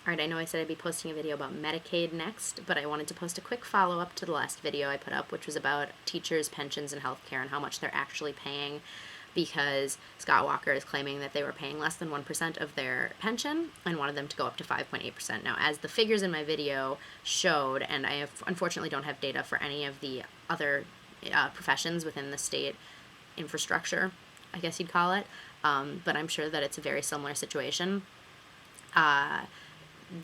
All right, I know I said I'd be posting a video about Medicaid next, but I wanted to post a quick follow-up to the last video I put up, which was about teachers' pensions and healthcare and how much they're actually paying, because Scott Walker is claiming that they were paying less than 1% of their pension and wanted them to go up to 5.8%. Now, as the figures in my video showed, and I unfortunately don't have data for any of the other professions within the state infrastructure, I guess you'd call it, but I'm sure that it's a very similar situation.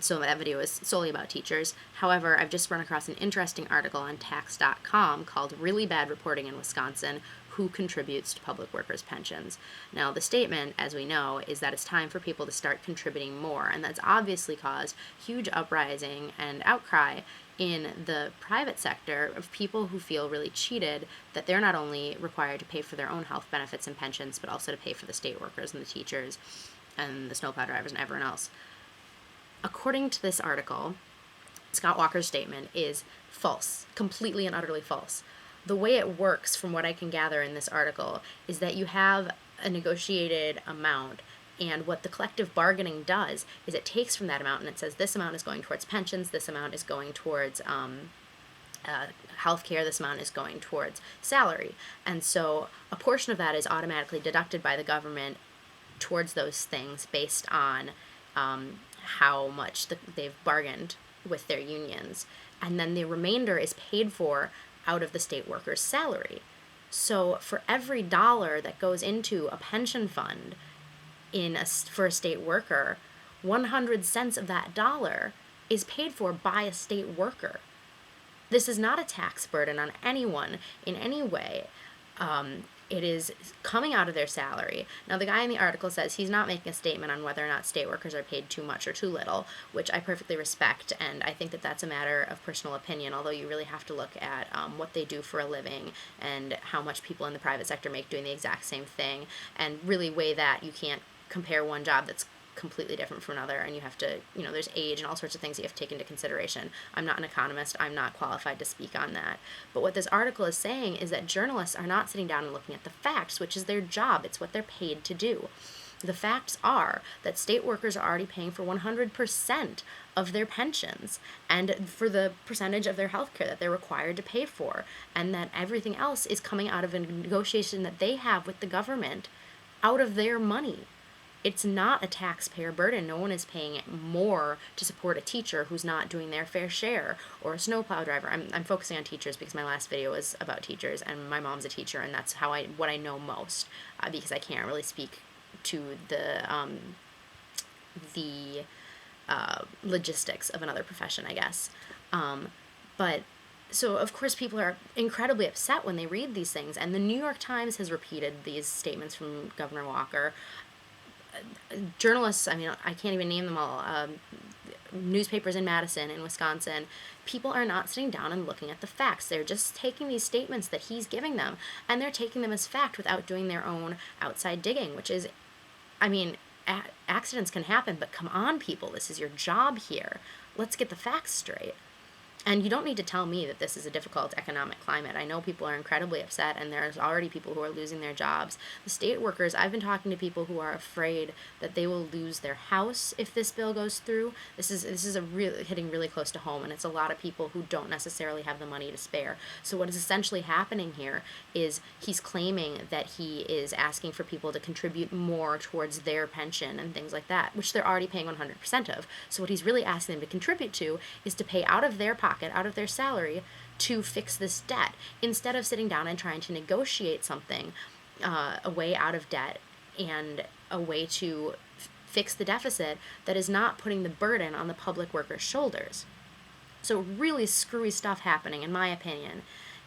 So that video is solely about teachers. However, I've just run across an interesting article on tax.com called Really Bad Reporting in Wisconsin, Who Contributes to Public Workers' Pensions. Now, the statement, as we know, is that it's time for people to start contributing more, and that's obviously caused huge uprising and outcry in the private sector of people who feel really cheated that they're not only required to pay for their own health benefits and pensions, but also to pay for the state workers and the teachers and the snowplow drivers and everyone else. According to this article, Scott Walker's statement is false, completely and utterly false. The way it works, from what I can gather in this article, is that you have a negotiated amount, and what the collective bargaining does is it takes from that amount and it says this amount is going towards pensions, this amount is going towards healthcare, this amount is going towards salary. And so a portion of that is automatically deducted by the government towards those things based on how much they've bargained with their unions. And then the remainder is paid for out of the state worker's salary. So for every dollar that goes into a pension fund for a state worker, 100 cents of that dollar is paid for by a state worker. This is not a tax burden on anyone in any way. It is coming out of their salary. Now, the guy in the article says he's not making a statement on whether or not state workers are paid too much or too little, which I perfectly respect, and I think that that's a matter of personal opinion, although you really have to look at what they do for a living and how much people in the private sector make doing the exact same thing, and really weigh that. You can't compare one job that's completely different from another, and you have to, there's age and all sorts of things that you have to take into consideration. I'm not an economist, I'm not qualified to speak on that. But what this article is saying is that journalists are not sitting down and looking at the facts, which is their job. It's what they're paid to do. The facts are that state workers are already paying for 100% of their pensions and for the percentage of their health care that they're required to pay for, and that everything else is coming out of a negotiation that they have with the government out of their money. It's not a taxpayer burden. No one is paying more to support a teacher who's not doing their fair share, or a snowplow driver. I'm focusing on teachers because my last video was about teachers, and my mom's a teacher, and that's what I know most, because I can't really speak to the logistics of another profession, I guess. But so, of course, people are incredibly upset when they read these things, and the New York Times has repeated these statements from Governor Walker. Journalists, I can't even name them all, newspapers in Madison, in Wisconsin, people are not sitting down and looking at the facts. They're just taking these statements that he's giving them, and they're taking them as fact without doing their own outside digging, which is, accidents can happen, but come on, people, this is your job here. Let's get the facts straight. And you don't need to tell me that this is a difficult economic climate. I know people are incredibly upset, and there's already people who are losing their jobs. The state workers, I've been talking to people who are afraid that they will lose their house if this bill goes through. This is hitting really close to home, and it's a lot of people who don't necessarily have the money to spare. So what is essentially happening here is he's claiming that he is asking for people to contribute more towards their pension and things like that, which they're already paying 100% of. So what he's really asking them to contribute to is to pay out of their pocket, out of their salary, to fix this debt, instead of sitting down and trying to negotiate something, a way out of debt and a way to fix the deficit that is not putting the burden on the public workers' shoulders. So really screwy stuff happening, in my opinion,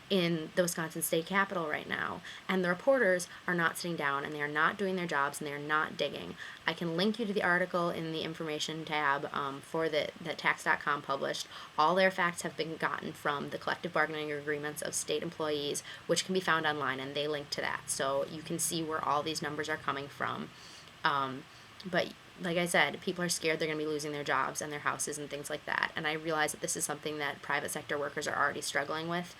in the Wisconsin state capitol right now, and the reporters are not sitting down, and they are not doing their jobs, and they are not digging. I can link you to the article in the information tab for that tax.com published. All their facts have been gotten from the collective bargaining agreements of state employees, which can be found online, and they link to that, so you can see where all these numbers are coming from. But like I said, people are scared they're going to be losing their jobs and their houses and things like that. And I realize that this is something that private sector workers are already struggling with.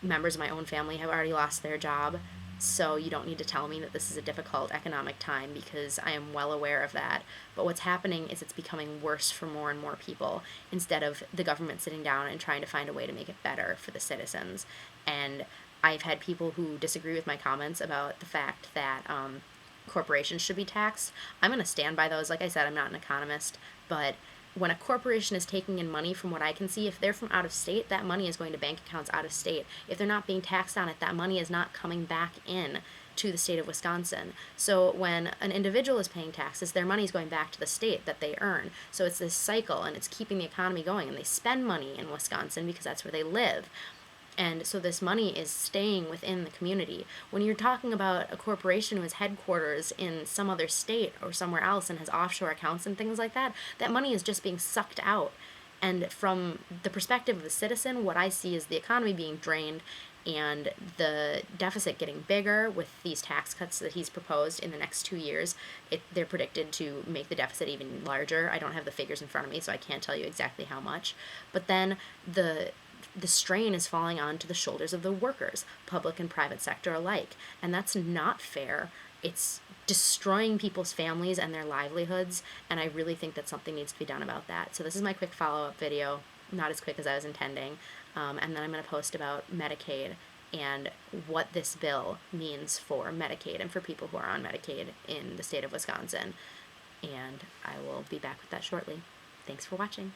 Members of my own family have already lost their job. So you don't need to tell me that this is a difficult economic time, because I am well aware of that. But what's happening is it's becoming worse for more and more people, instead of the government sitting down and trying to find a way to make it better for the citizens. And I've had people who disagree with my comments about the fact that corporations should be taxed. I'm going to stand by those. Like I said, I'm not an economist, but when a corporation is taking in money, from what I can see, if they're from out of state, that money is going to bank accounts out of state. If they're not being taxed on it, that money is not coming back in to the state of Wisconsin. So when an individual is paying taxes, their money is going back to the state that they earn. So it's this cycle, and it's keeping the economy going, and they spend money in Wisconsin because that's where they live. And so this money is staying within the community. When you're talking about a corporation who has headquarters in some other state or somewhere else and has offshore accounts and things like that, that money is just being sucked out. And from the perspective of the citizen, what I see is the economy being drained and the deficit getting bigger with these tax cuts that he's proposed in the next 2 years. They're predicted to make the deficit even larger. I don't have the figures in front of me, so I can't tell you exactly how much. But then the strain is falling onto the shoulders of the workers, public and private sector alike. And that's not fair. It's destroying people's families and their livelihoods, and I really think that something needs to be done about that. So this is my quick follow-up video, not as quick as I was intending, and then I'm going to post about Medicaid and what this bill means for Medicaid and for people who are on Medicaid in the state of Wisconsin. And I will be back with that shortly. Thanks for watching.